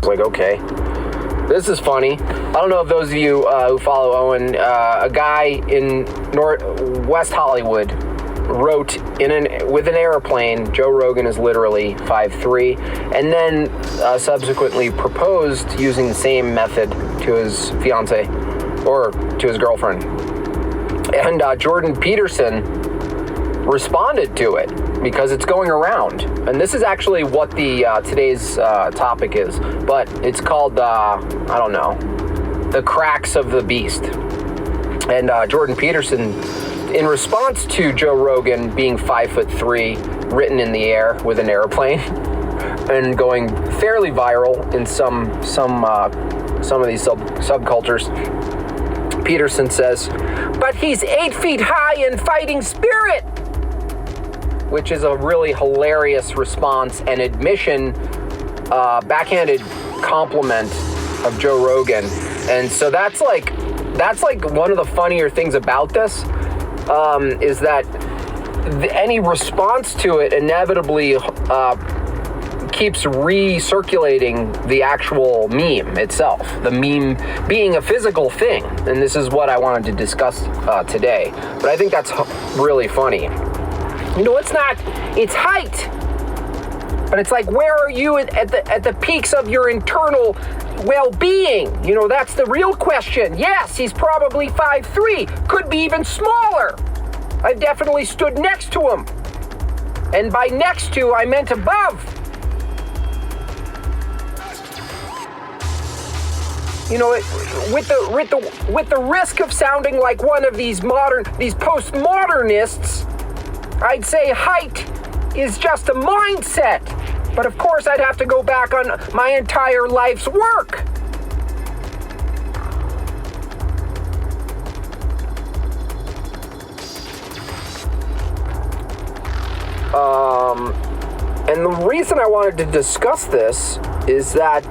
like, okay, this is funny. I don't know if those of you who follow Owen, a guy in West Hollywood wrote with an airplane, Joe Rogan is literally 5'3", and then subsequently proposed using the same method to his fiance or to his girlfriend. And Jordan Peterson responded to it because it's going around. And this is actually what the today's topic is, but it's called, I don't know, the cracks of the beast. And Jordan Peterson, in response to Joe Rogan being 5'3", written in the air with an airplane, and going fairly viral in some of these subcultures, Peterson says, "But he's 8 feet high in fighting spirit," which is a really hilarious response and admission, backhanded compliment of Joe Rogan. And so that's like one of the funnier things about this, is that any response to it inevitably keeps recirculating the actual meme itself, the meme being a physical thing. And this is what I wanted to discuss today. But I think that's really funny. You know, it's height. But it's like, where are you at the peaks of your internal well-being? You know, that's the real question. Yes, he's probably 5'3", could be even smaller. I've definitely stood next to him. And by next to, I meant above. You know, with the risk of sounding like one of these postmodernists, I'd say height is just a mindset. But of course, I'd have to go back on my entire life's work. And the reason I wanted to discuss this is that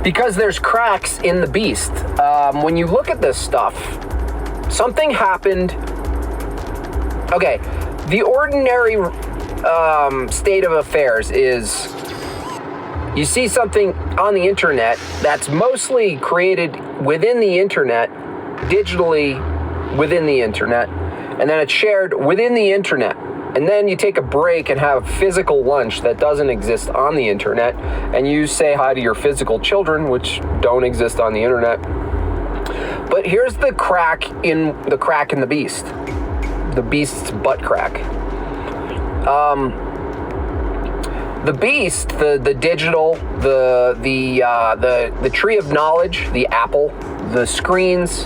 because there's cracks in the beast. When you look at this stuff, something happened. Okay, the ordinary state of affairs is you see something on the internet that's mostly created within the internet, digitally within the internet, and then it's shared within the internet. And then you take a break and have physical lunch that doesn't exist on the internet, and you say hi to your physical children, which don't exist on the internet. But here's the crack in the beast. The beast's butt crack. The beast, the digital, the tree of knowledge, the apple, the screens,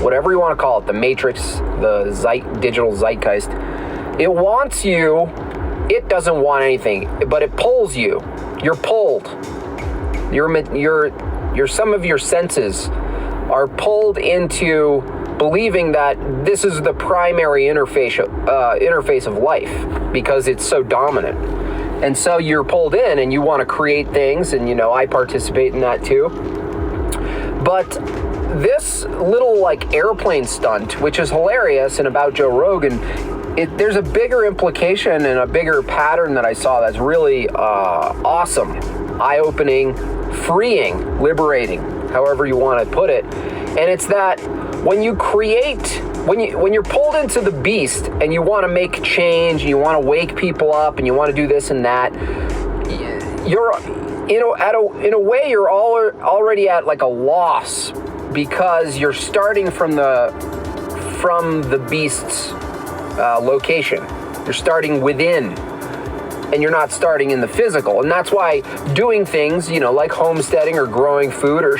whatever you want to call it, the matrix, the digital zeitgeist. It wants you. It doesn't want anything, but it pulls you. You're pulled. Some of your senses are pulled into believing that this is the primary interface of life because it's so dominant. And so you're pulled in and you want to create things, and you know, I participate in that too. But this little like airplane stunt, which is hilarious and about Joe Rogan, there's a bigger implication and a bigger pattern that I saw that's really awesome, eye-opening, freeing, liberating, however you want to put it. And it's that when you're pulled into the beast and you want to make change, and you want to wake people up, and you want to do this and that, you're, you know, in a way you're already at like a loss, because you're starting from the beast's location. You're starting within, and you're not starting in the physical. And that's why doing things, you know, like homesteading or growing food or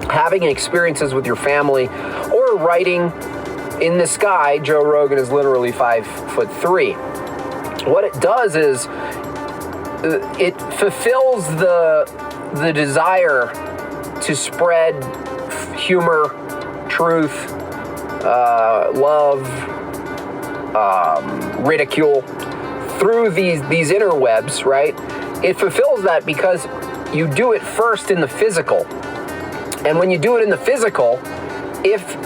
having experiences with your family or writing in the sky. Joe Rogan is literally 5'3". What it does is it fulfills the desire to spread humor, truth, love, ridicule through these interwebs, right? It fulfills that because you do it first in the physical. And when you do it in the physical, if,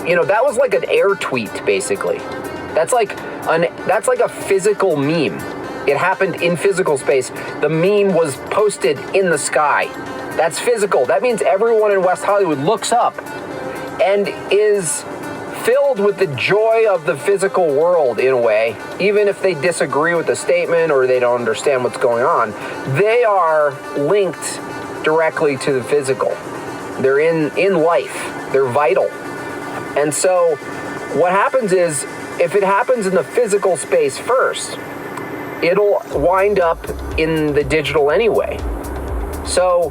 you know, that was like an air tweet, basically. That's like a physical meme. It happened in physical space. The meme was posted in the sky. That's physical. That means everyone in West Hollywood looks up and is filled with the joy of the physical world in a way. Even if they disagree with the statement or they don't understand what's going on, they are linked directly to the physical. They're in life. They're vital. And so what happens is, if it happens in the physical space first, it'll wind up in the digital anyway. So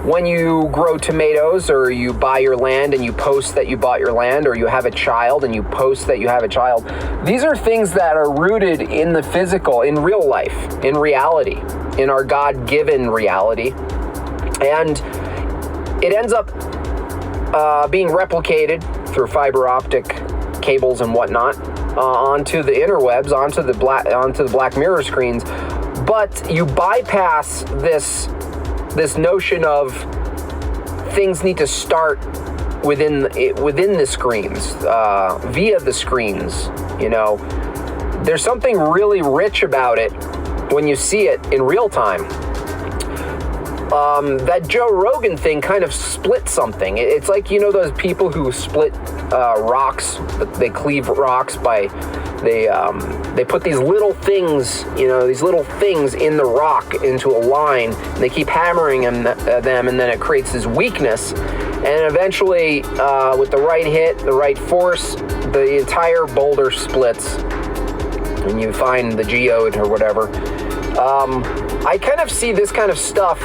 when you grow tomatoes, or you buy your land and you post that you bought your land, or you have a child and you post that you have a child, these are things that are rooted in the physical, in real life, in reality, in our God-given reality. And it ends up being replicated through fiber optic cables and whatnot onto the interwebs, onto the Black Mirror screens. But you bypass this notion of things need to start within the screens, via the screens. You know, there's something really rich about it when you see it in real time. That Joe Rogan thing kind of split something. It's like, you know, those people who split rocks. They cleave rocks by they put these little things, you know, these little things in the rock into a line, and they keep hammering them, and then it creates this weakness. And eventually, with the right hit, the right force, the entire boulder splits, and you find the geode or whatever. I kind of see this kind of stuff,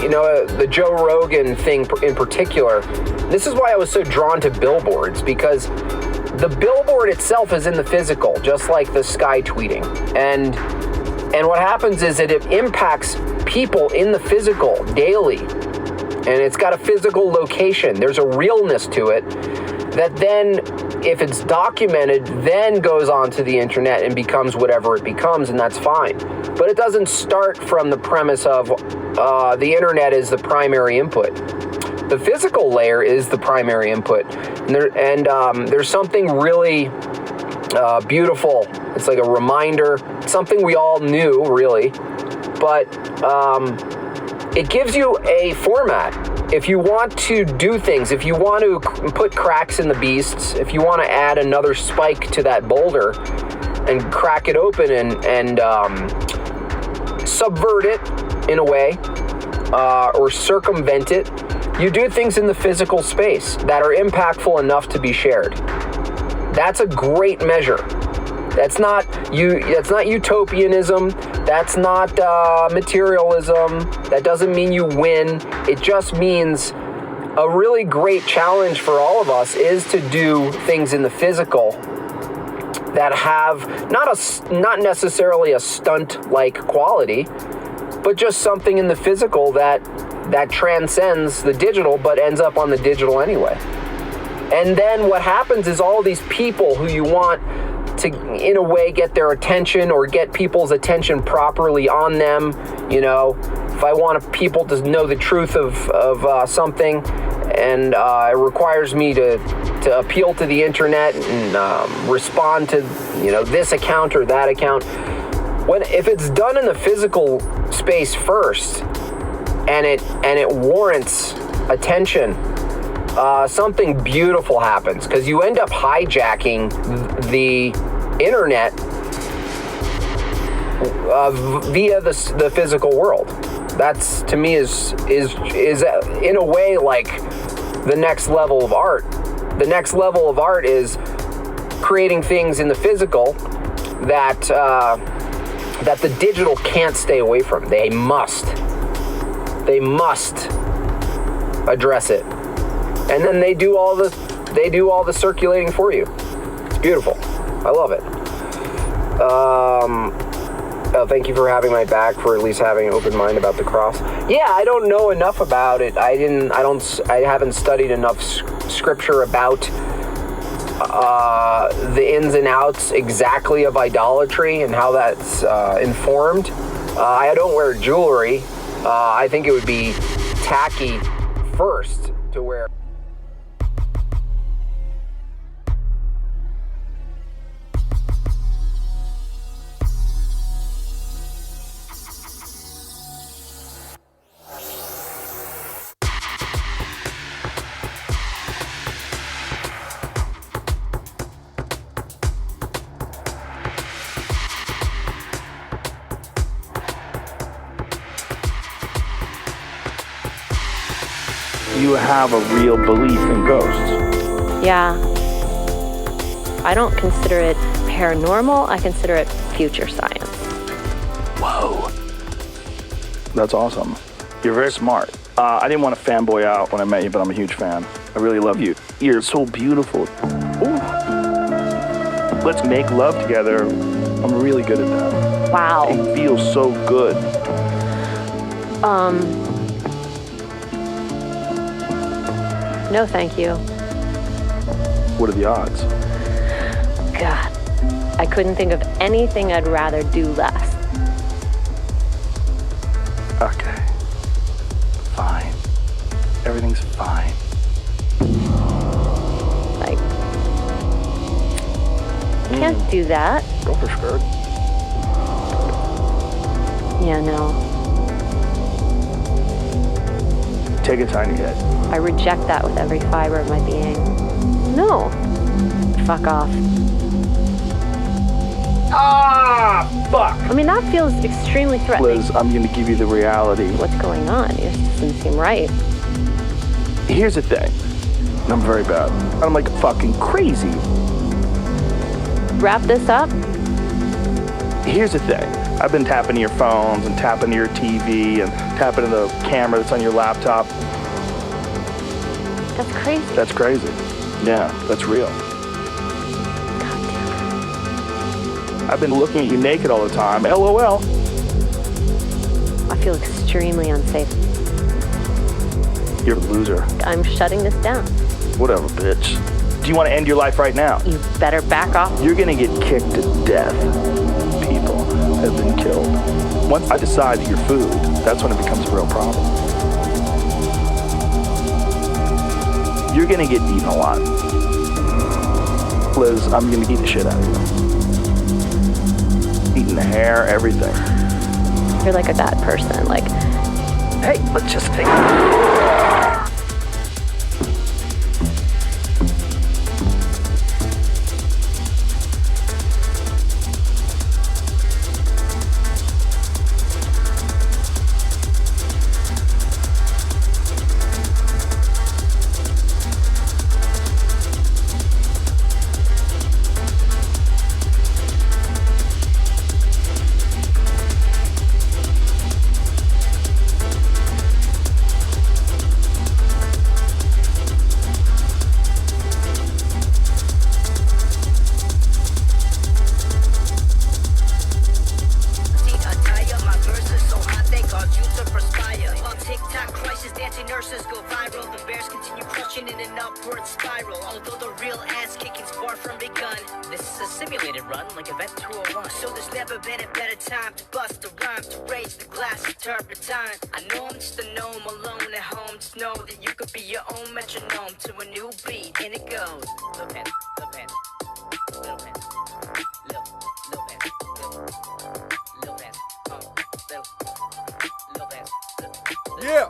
you know, the Joe Rogan thing in particular. This is why I was so drawn to billboards, because the billboard itself is in the physical, just like the sky tweeting. And what happens is that it impacts people in the physical daily. And it's got a physical location. There's a realness to it that then, if it's documented, then goes onto the internet and becomes whatever it becomes, and that's fine. But it doesn't start from the premise of the internet is the primary input. The physical layer is the primary input, and there's something really beautiful. It's like a reminder, something we all knew, really, but it gives you a format. If you want to do things, if you want to put cracks in the beasts, if you want to add another spike to that boulder and crack it open and subvert it in a way, or circumvent it, you do things in the physical space that are impactful enough to be shared. That's a great measure. That's not utopianism. That's not materialism. That doesn't mean you win. It just means a really great challenge for all of us is to do things in the physical that have not necessarily a stunt-like quality, but just something in the physical that transcends the digital but ends up on the digital anyway. And then what happens is all these people who you want to, in a way, get their attention or get people's attention properly on them. You know, if I want people to know the truth of something, and it requires me to appeal to the internet and respond to, you know, this account or that account. If it's done in the physical space first, and it warrants attention, something beautiful happens, because you end up hijacking the internet via the physical world. That's, to me, is in a way like the next level of art. The next level of art is creating things in the physical that the digital can't stay away from. They must address it. And then they do all the circulating for you. It's beautiful. I love it. Thank you for having my back, for at least having an open mind about the cross. Yeah, I don't know enough about it. I haven't studied enough scripture about the ins and outs exactly of idolatry and how that's informed. I don't wear jewelry. I think it would be tacky first to wear. you have a real belief in ghosts. Yeah. I don't consider it paranormal. I consider it future science. Whoa. That's awesome. You're very smart. I didn't want to fanboy out when I met you, but I'm a huge fan. I really love you. You're so beautiful. Ooh. Let's make love together. I'm really good at that. Wow. It feels so good. No, thank you. What are the odds? God, I couldn't think of anything I'd rather do less. Okay. Fine. Everything's fine. Like, can't do that. Go for skirt. Yeah, no. Take a tiny hit. I reject that with every fiber of my being. No. Fuck off. Ah, fuck. I mean, that feels extremely threatening. Liz, I'm going to give you the reality. What's going on? It just doesn't seem right. Here's the thing. I'm very bad. I'm like fucking crazy. Wrap this up. Here's the thing. I've been tapping to your phones and tapping to your TV and tapping to the camera that's on your laptop. That's crazy. That's crazy. Yeah, that's real. I've been looking at you naked all the time. LOL. I feel extremely unsafe. You're a loser. I'm shutting this down. Whatever, bitch. Do you want to end your life right now? You better back off. You're gonna get kicked to death. People have been killed. Once I decide that you're food, that's when it becomes a real problem. You're gonna get eaten alive. Liz, I'm gonna eat the shit out of you. Eating the hair, everything. You're like a bad person. Like, Hey, let's just take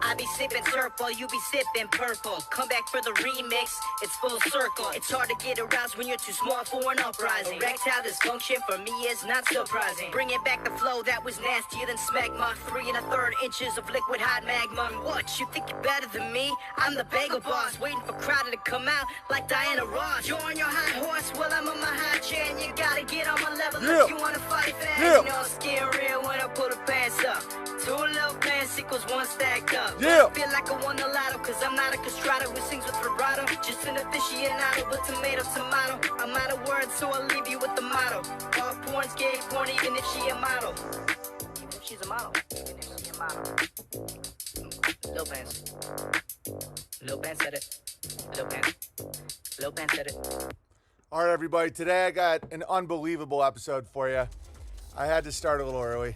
I be sipping purple, you be sipping purple. Come back for the remix, it's full circle. It's hard to get aroused when you're too small for an uprising. Erectile dysfunction for me is not surprising. Bringing back the flow that was nastier than smegma. 3 1/3 inches of liquid hot magma. What, you think you're better than me? I'm the bagel boss, waiting for Crowder to come out like Diana Ross. You're on your high horse, well I'm on my high chair. And you gotta get on my level if you wanna fight fast. You know it's getting real when I pull the pants up. 2 little pants equals 1 stacked up. Feel like I won the lotto, cause I'm not a castrato who sings with vibrato. Just an aficionado, but tomato. I'm out of words, so I'll leave you with the motto. All porn's gay porn, even if she a model. Even if she's a model. Even if she's a model. Lil Pants. Lil Pants said it. Lil Pants. Lil Pants said it. All right, everybody. Today I got an unbelievable episode for you. I had to start a little early.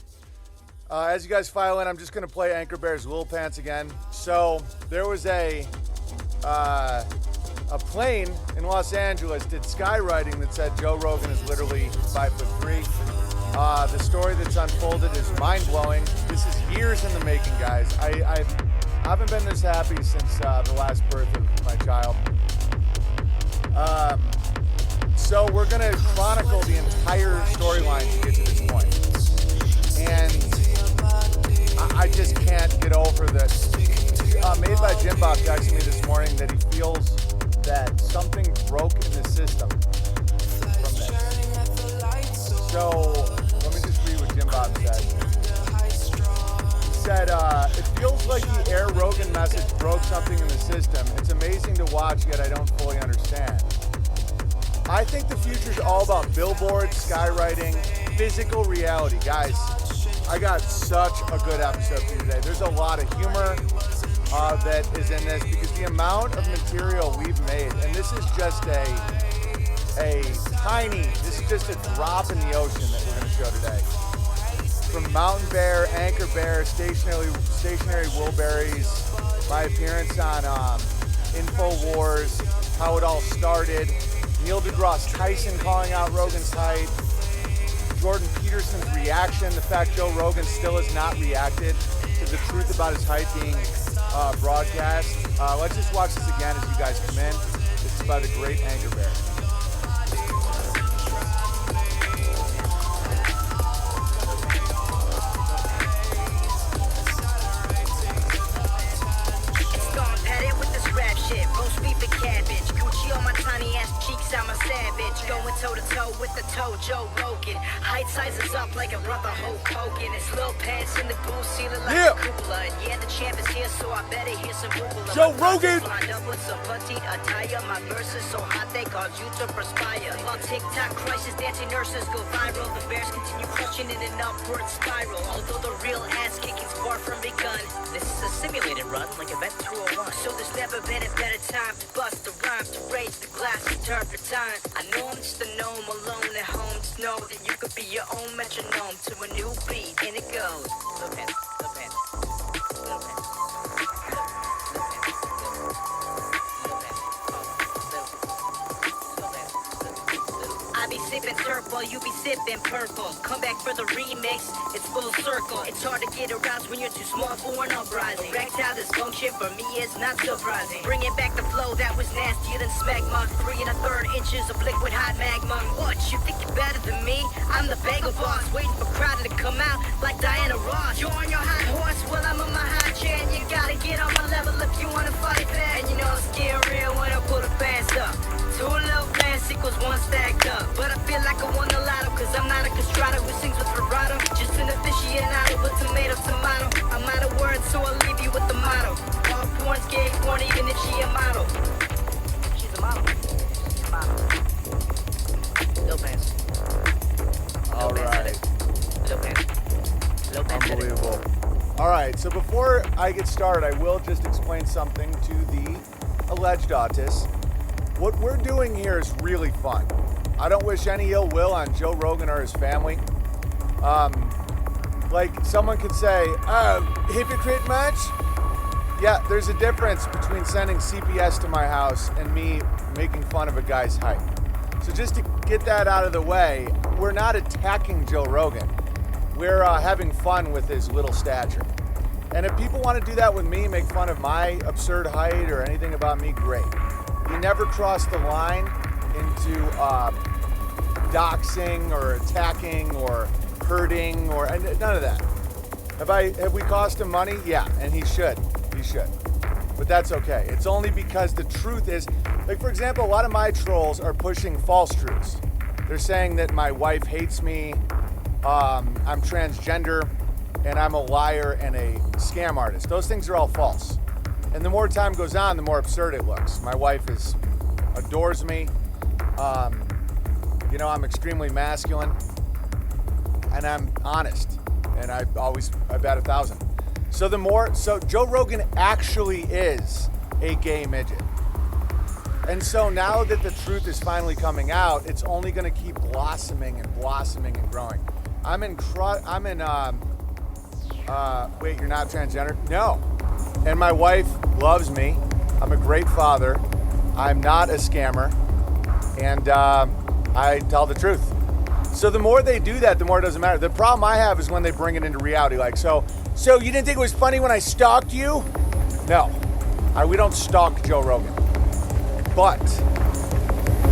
As you guys file in, I'm just going to play Anchor Bear's Lil Pants again. So there was a plane in Los Angeles did skywriting that said Joe Rogan is literally 5'3". The story that's unfolded is mind-blowing. This is years in the making, guys. I haven't been this happy since the last birth of my child. So we're going to chronicle the entire storyline to get to this point. And I just can't get over this. MadebyJimbob texted me this morning that he feels that something broke in the system from this. So let me just read what JimBob said. He said, it feels like the Air Rogan message broke something in the system. It's amazing to watch, yet I don't fully understand. I think the future's all about billboards, skywriting, physical reality. Guys, I got such a good episode for you today. There's a lot of humor that is in this because the amount of material we've made, and this is just this is just a drop in the ocean that we're going to show today. From Mountain Bear, Anchor Bear, Stationary Woolberries, my appearance on InfoWars, how it all started, Neil deGrasse Tyson calling out Rogan's height, Jordan Peterson's reaction, the fact Joe Rogan still has not reacted to the truth about his height being broadcast. Let's just watch this again as you guys come in. This is by the great Anchor Bear. Roast beef and cabbage, Gucci on my tiny ass cheeks, I'm a savage. Going toe to toe with the toe, Joe Rogan. Height sizes up like a brother Hulk Hogan. It's little pants in the booth, sealing like a cupola. And yeah, the champ is here, so I better hear some rubula. Joe Rogan! Lined up with some petite attire. My verses so hot they cause you to perspire. On TikTok, crisis dancing nurses go viral. The bears continue crushing in an upward spiral. Although the real ass kicking's far from begun. This is a simulated run, like Event 201. So there's never been a better time to bust the rhymes, to raise the glass, to turpentine. I know I'm just a gnome alone at home. Just know that you could be your own metronome to a new beat, and it goes. Little pen, little pen, little pen, I be sipping purple, you be sipping purple. Come back for the remix, it's full circle. It's hard to get aroused when you're too small for an uprising. Erectile dysfunction for me is not surprising. Bringing back the flow that was nastier than smegma. 3 1/3 inches of liquid hot magma. What, you think you're better than me? I'm the bagel boss, waiting for Crowder to come out like Diana Ross. You're on your high horse, well I'm on my high chair. And you gotta get on my level if you wanna fight that. And you know it's getting real when I pull the pants up. 2 little pants equals 1 stacked up. But I feel like I won the lotto, cause I'm not a castrato who sings with vibrato. Just an aficionado with tomato. I'm out of words, so I'll leave you with the motto. All porn's gay porn, even if she a model. She's a model. She's a model. Lil pants. All right. Lil pants. Lil pants. Unbelievable. All right, so before I get started, I will just explain something to the alleged autists. What we're doing here is really fun. I don't wish any ill will on Joe Rogan or his family. Like someone could say, hypocrite much? Yeah, there's a difference between sending CPS to my house and me making fun of a guy's height. So just to get that out of the way, we're not attacking Joe Rogan. We're having fun with his little stature. And if people want to do that with me, make fun of my absurd height or anything about me, great. You never cross the line into doxing or attacking or hurting or none of that. Have we cost him money? Yeah, and he should. But that's okay. It's only because the truth is, like for example, a lot of my trolls are pushing false truths. They're saying that my wife hates me, I'm transgender, and I'm a liar and a scam artist. Those things are all false. And the more time goes on, the more absurd it looks. My wife adores me. I'm extremely masculine, and I'm honest, and I bet 1,000. So Joe Rogan actually is a gay midget. And so now that the truth is finally coming out, it's only going to keep blossoming and growing. Wait, you're not transgender? No. And my wife loves me. I'm a great father. I'm not a scammer. And I tell the truth. So the more they do that, the more it doesn't matter. The problem I have is when they bring it into reality. Like, so you didn't think it was funny when I stalked you? No. We don't stalk Joe Rogan. But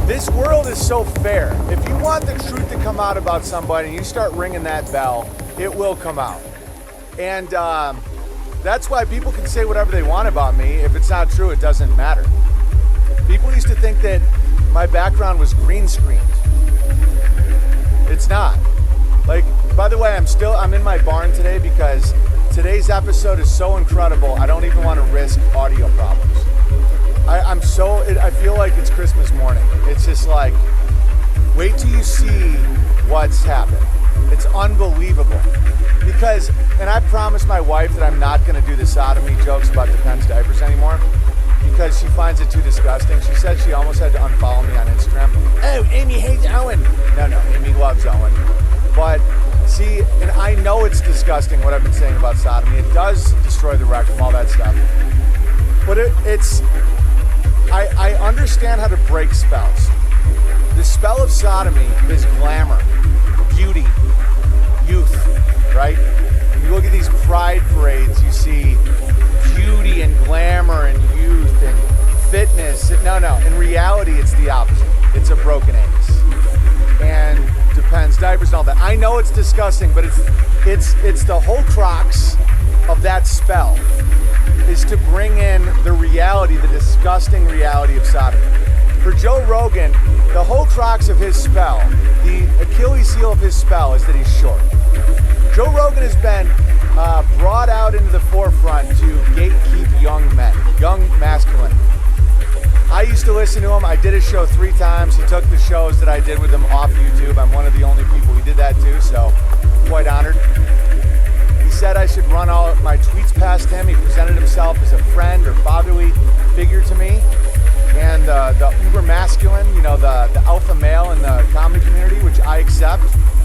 this world is so fair. If you want the truth to come out about somebody and you start ringing that bell, it will come out. And That's why people can say whatever they want about me. If it's not true, it doesn't matter. People used to think that my background was green screened. It's not. Like, by the way, I'm in my barn today because today's episode is so incredible, I don't even want to risk audio problems. I feel like it's Christmas morning. It's just like, wait till you see what's happened. It's unbelievable. Because, and I promised my wife that I'm not going to do the sodomy jokes about Depends diapers anymore because she finds it too disgusting. She said she almost had to unfollow me on Instagram. Oh, Amy hates Owen. No, Amy loves Owen. But see, and I know it's disgusting what I've been saying about sodomy. It does destroy the rectum, all that stuff. But I understand how to break spells. The spell of sodomy is glamour, beauty, youth, right? You look at these pride parades, you see beauty and glamour and youth and fitness. No, in reality, it's the opposite. It's a broken anus. And Depends diapers and all that. I know it's disgusting, but it's the whole crux of that spell is to bring in the reality, the disgusting reality of sodomy. For Joe Rogan, the whole crux of his spell, the Achilles heel of his spell is that he's short. Joe Rogan has been brought out into the forefront to gatekeep young men, young masculinity. I used to listen to him. I did his show 3 times. He took the shows that I did with him off YouTube. I'm one of the only people who did that too, so I'm quite honored. He said I should run all my tweets past him. He presented himself as a friend or fatherly figure to me. And the uber masculine, the alpha male in the comedy community, which I accept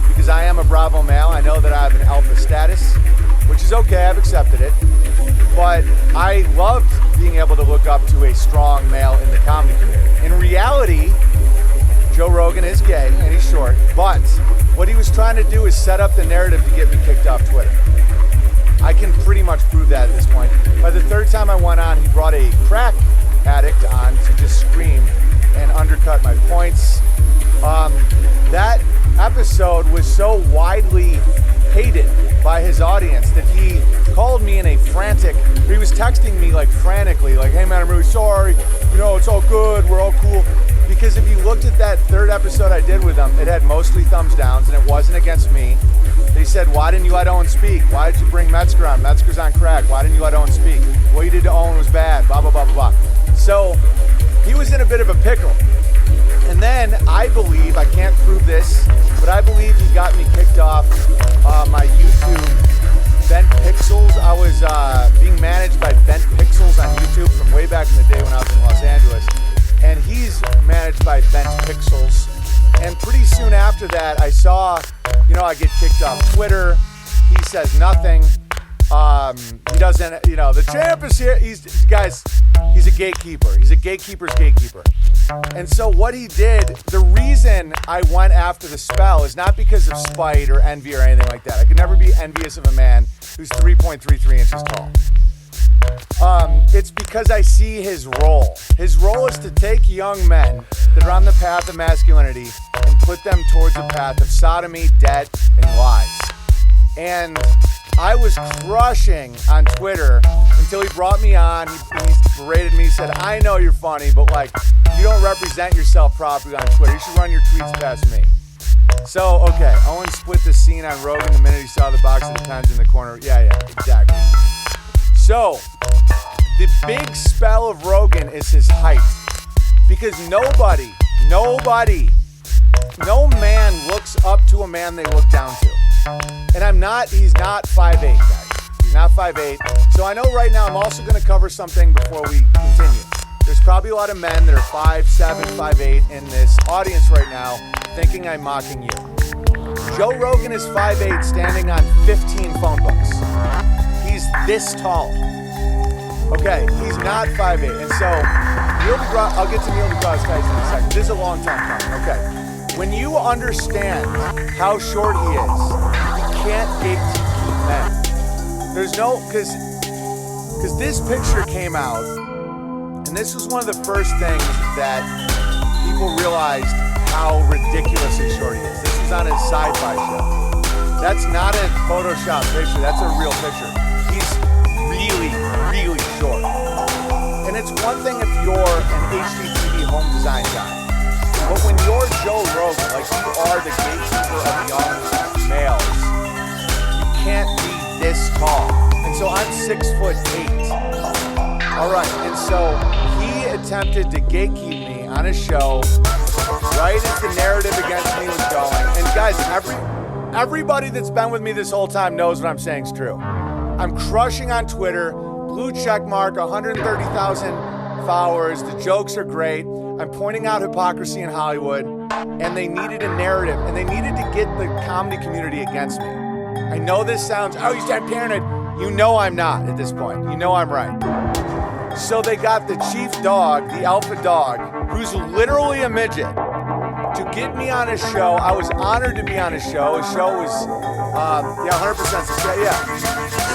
because I am a Bravo male. I know that I have an alpha status, which is okay. I've accepted it. But I loved being able to look up to a strong male in the comedy community. In reality, Joe Rogan is gay and he's short, but what he was trying to do is set up the narrative to get me kicked off Twitter. I can pretty much prove that at this point. By the 3rd time I went on, he brought a crack addict on to just scream and undercut my points. That episode was so widely hated by his audience that he called me in a frantic, he was texting me like frantically, like, hey man, I'm really sorry, it's all good, we're all cool. Because if you looked at that 3rd episode I did with him, it had mostly thumbs downs and it wasn't against me. They said, why didn't you let Owen speak? Why did you bring Metzger on? Metzger's on crack. Why didn't you let Owen speak? What you did to Owen was bad, blah, blah, blah, blah, blah. So he was in a bit of a pickle. And then I believe, I can't prove this, but I believe he got me kicked off my YouTube Bent Pixels. I was being managed by Bent Pixels on YouTube from way back in the day when I was in Los Angeles. And he's managed by Bent Pixels. And pretty soon after that, I saw, I get kicked off Twitter. He says nothing. He doesn't, the champ is here. He's a gatekeeper. He's a gatekeeper's gatekeeper. And so what he did, the reason I went after the spell is not because of spite or envy or anything like that. I could never be envious of a man who's 3.33 inches tall. It's because I see his role. His role is to take young men that are on the path of masculinity and put them towards the path of sodomy, debt, and lies. And I was crushing on Twitter until he brought me on. He berated me. He said, I know you're funny, but you don't represent yourself properly on Twitter. You should run your tweets past me. So, okay, Owen split the scene on Rogan the minute he saw the box of Depends in the corner. Yeah, exactly. So, the big spell of Rogan is his height. Because no man looks up to a man they look down to. And he's not 5'8", guys. He's not 5'8". So I know right now I'm also going to cover something before we continue. There's probably a lot of men that are 5'7", 5'8" in this audience right now thinking I'm mocking you. Joe Rogan is 5'8", standing on 15 phone books. He's this tall. Okay, he's not 5'8". And so, I'll get to Neil deGrasse Tyson in a second. This is a long time coming, okay. When you understand how short he is, you can't gatekeep men. There's because this picture came out, and this was one of the first things that people realized how ridiculously short he is. This was on his sci-fi show. That's not a Photoshop picture, that's a real picture. He's really one thing if you're an HGTV home design guy, but when you're Joe Rogan, like you are the gatekeeper of young males, you can't be this tall. And so I'm 6'8". All right, and so he attempted to gatekeep me on a show right as the narrative against me was going. And guys, everybody that's been with me this whole time knows what I'm saying is true. I'm crushing on Twitter, blue check mark, 130,000 followers. The jokes are great. I'm pointing out hypocrisy in Hollywood, and they needed a narrative, and they needed to get the comedy community against me. I know this sounds, oh, he's dead paranoid. You know I'm not at this point. You know I'm right. So they got the chief dog, the alpha dog, who's literally a midget, to get me on a show. I was honored to be on a show. His show was, 100%. Yeah.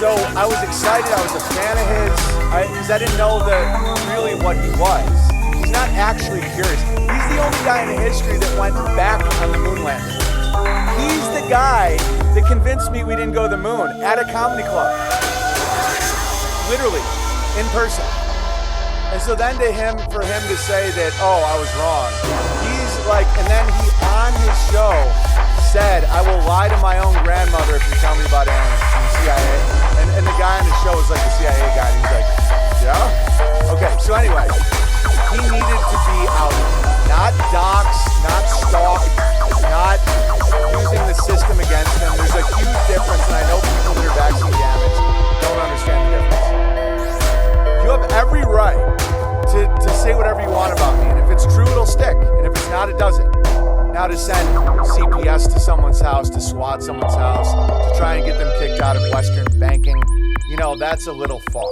So I was excited. I was a fan of his, because I didn't know really what he was. He's not actually curious. He's the only guy in history that went back on the moon landing. He's the guy that convinced me we didn't go to the moon at a comedy club. Literally, in person. And so then for him to say that, oh, I was wrong, he's like, and then he on his show said, I will lie to my own grandmother if you tell me about aliens from the CIA. And the guy on the show was like the CIA guy, and he's like, yeah? Okay, so anyway, he needed to be out, not doxxed, not stalked, not using the system against him. There's a huge difference, and I know people that are vaccine damaged don't understand the difference. You have every right to say whatever you want about me, and if it's true, it'll stick, and if it's not, it doesn't. Now to send CPS to someone's house, to SWAT someone's house, to try and get them kicked out of Western banking, that's a little far.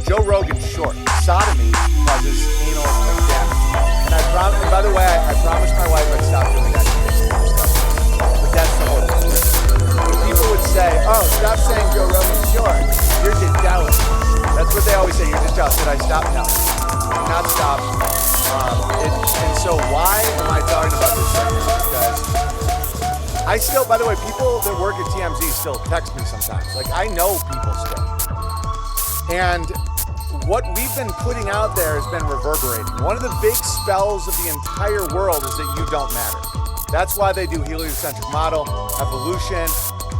Joe Rogan's short. Sodomy causes anal damage. And by the way, I promised my wife I'd stop doing that. But that's the whole thing. People would say, oh, stop saying Joe Rogan's short. You're just jealous. That's what they always say, you're just jealous. Did I stop? No. I'm not stop. And so why am I talking about this right now? Because I still, by the way, people that work at TMZ still text me sometimes. Like, I know people still. And what we've been putting out there has been reverberating. One of the big spells of the entire world is that you don't matter. That's why they do heliocentric model, evolution,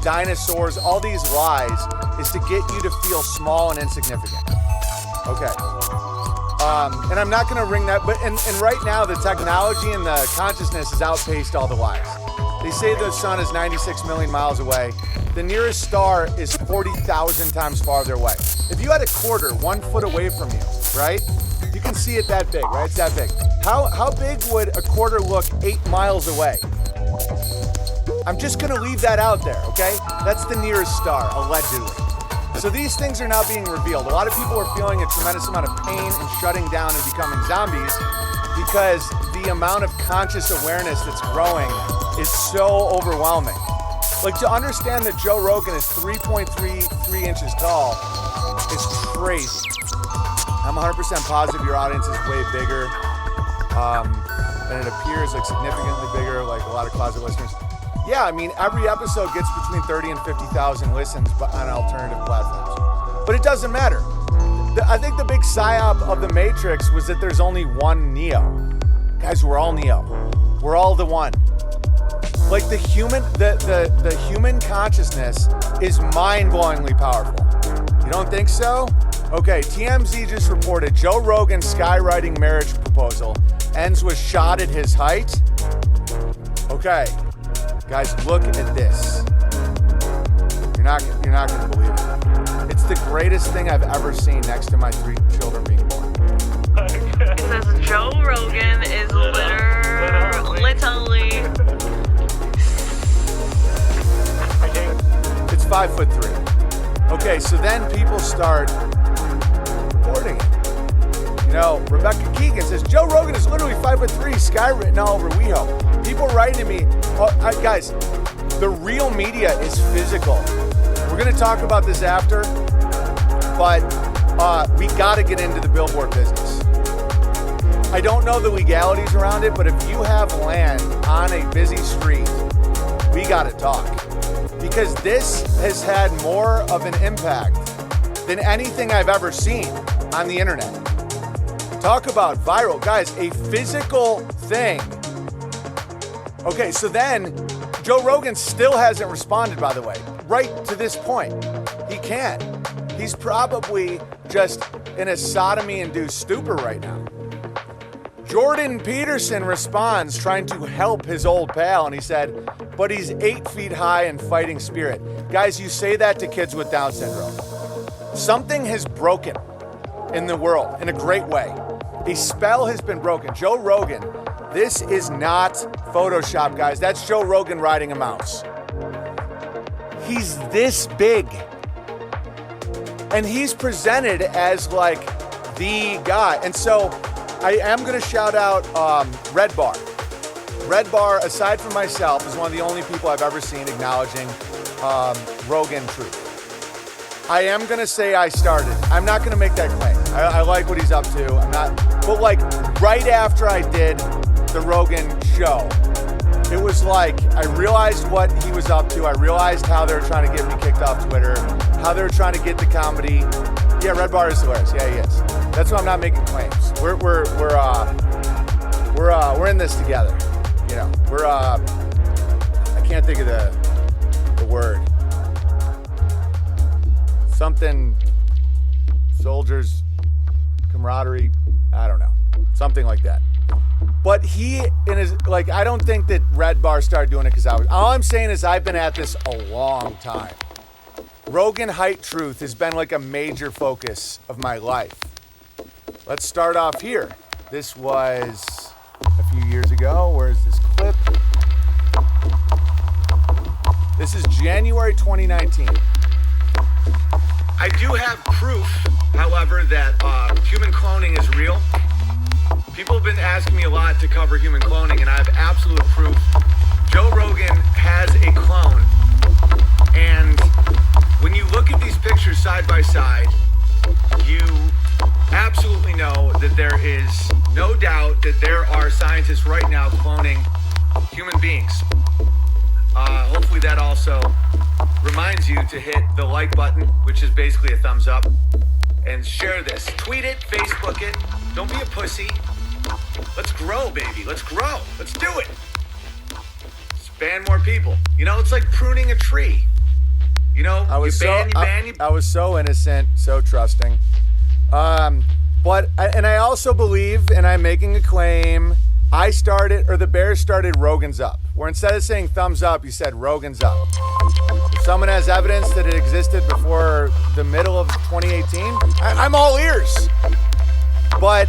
dinosaurs, all these lies is to get you to feel small and insignificant. Okay. And I'm not going to ring that, but and right now the technology and the consciousness has outpaced all the lies. They say the sun is 96 million miles away. The nearest star is 40,000 times farther away. If you had a quarter 1 foot away from you, right? You can see it that big, right? It's that big. How big would a quarter look 8 miles away? I'm just gonna leave that out there, okay? That's the nearest star, allegedly. So these things are now being revealed. A lot of people are feeling a tremendous amount of pain and shutting down and becoming zombies because the amount of conscious awareness that's growing is so overwhelming. Like, to understand that Joe Rogan is 3.33 inches tall is crazy. I'm 100% positive your audience is way bigger. And it appears like significantly bigger, like a lot of closet listeners. Yeah, I mean, every episode gets between 30 and 50,000 listens on alternative platforms. But it doesn't matter. I think the big psyop of the Matrix was that there's only one Neo. Guys, we're all Neo. We're all the one. Like, the human consciousness is mind-blowingly powerful. You don't think so? Okay, TMZ just reported Joe Rogan's skywriting marriage proposal ends with shot at his height. Okay, guys, look at this. You're not gonna believe it. It's the greatest thing I've ever seen next to my 3 children being born. It says Joe Rogan is literally. It's 5'3". Okay, so then people start reporting it. Rebecca Keegan says Joe Rogan is literally 5'3", skywritten all over WeHo. People writing to me, guys, the real media is physical. We're gonna talk about this after, but we gotta get into the billboard business. I don't know the legalities around it, but if you have land on a busy street, we gotta talk. Because this has had more of an impact than anything I've ever seen on the internet. Talk about viral. Guys, a physical thing. Okay, so then Joe Rogan still hasn't responded, by the way. Right to this point. He can't. He's probably just in a sodomy-induced stupor right now. Jordan Peterson responds, trying to help his old pal, and he said, but he's 8 feet high and fighting spirit. Guys, you say that to kids with Down syndrome. Something has broken in the world in a great way. A spell has been broken. Joe Rogan, this is not Photoshop, guys. That's Joe Rogan riding a mouse. He's this big. And he's presented as like the guy. And so I am going to shout out Red Bar. Red Bar, aside from myself, is one of the only people I've ever seen acknowledging Rogan truth. I am going to say I started. I'm not going to make that claim. I like what he's up to. I'm not. But like right after I did the Rogan show, it was like I realized what he was up to. I realized how they were trying to get me kicked off Twitter, how they were trying to get the comedy. Yeah, Red Bar is hilarious. Yeah, he is. That's why I'm not making claims. We're in this together. You know, I can't think of the word. Something, soldiers, camaraderie, I don't know. Something like that. But he, in his, like, I don't think that Red Bar started doing it because all I'm saying is I've been at this a long time. Rogan height truth has been like a major focus of my life. Let's start off here. This was a few years ago. Where's this clip? This is January 2019. I do have proof, however, that human cloning is real. People have been asking me a lot to cover human cloning, and I have absolute proof. Joe Rogan has a clone, and when you look at these pictures side by side, you absolutely know that there is no doubt that there are scientists right now cloning human beings. Hopefully that also reminds you to hit the like button, which is basically a thumbs up, and share this. Tweet it, Facebook it. Don't be a pussy. Let's grow, baby. Let's grow. Let's do it. Span more people. You know, it's like pruning a tree. You know, I was you so innocent, so trusting. But I also believe, and I'm making a claim, I started, or the Bears started Rogan's Up, where instead of saying thumbs up, you said Rogan's Up. If someone has evidence that it existed before the middle of 2018, I'm all ears. But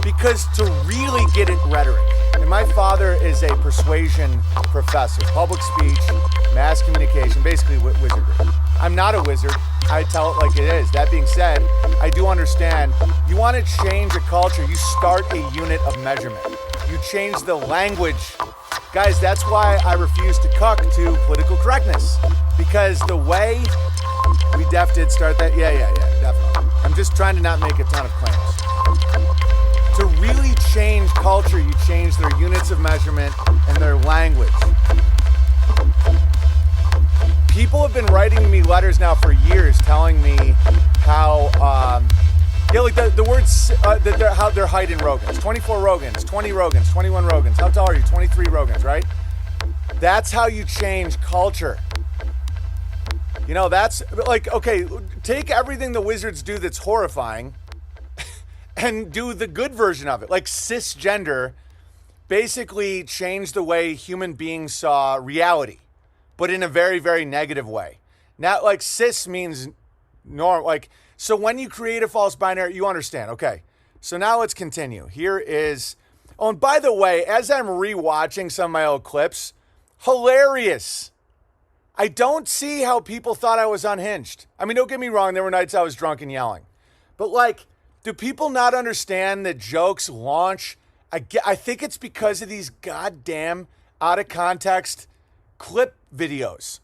because to really get it rhetoric, and my father is a persuasion professor, public speech, mass communication, basically wizardry. I'm not a wizard. I tell it like it is. That being said, I do understand you want to change a culture, you start a unit of measurement. You change the language. Guys, that's why I refuse to cuck to political correctness. Because the way we did start that, yeah, definitely. I'm just trying to not make a ton of claims. To really change culture, you change their units of measurement and their language. People have been writing me letters now for years telling me how, like the words, how they're hiding Rogans. 24 Rogans, 20 Rogans, 21 Rogans. How tall are you? 23 Rogans, right? That's how you change culture. You know, that's like, okay, take everything the wizards do that's horrifying and do the good version of it. Like cisgender basically changed the way human beings saw reality, but in a very, very negative way. Now, like cis means normal, like, so when you create a false binary, you understand. Okay, so now let's continue. Here is, oh, and by the way, as I'm rewatching some of my old clips, hilarious. I don't see how people thought I was unhinged. I mean, don't get me wrong, there were nights I was drunk and yelling. But like, do people not understand that jokes launch? I think it's because of these goddamn out of context clip videos.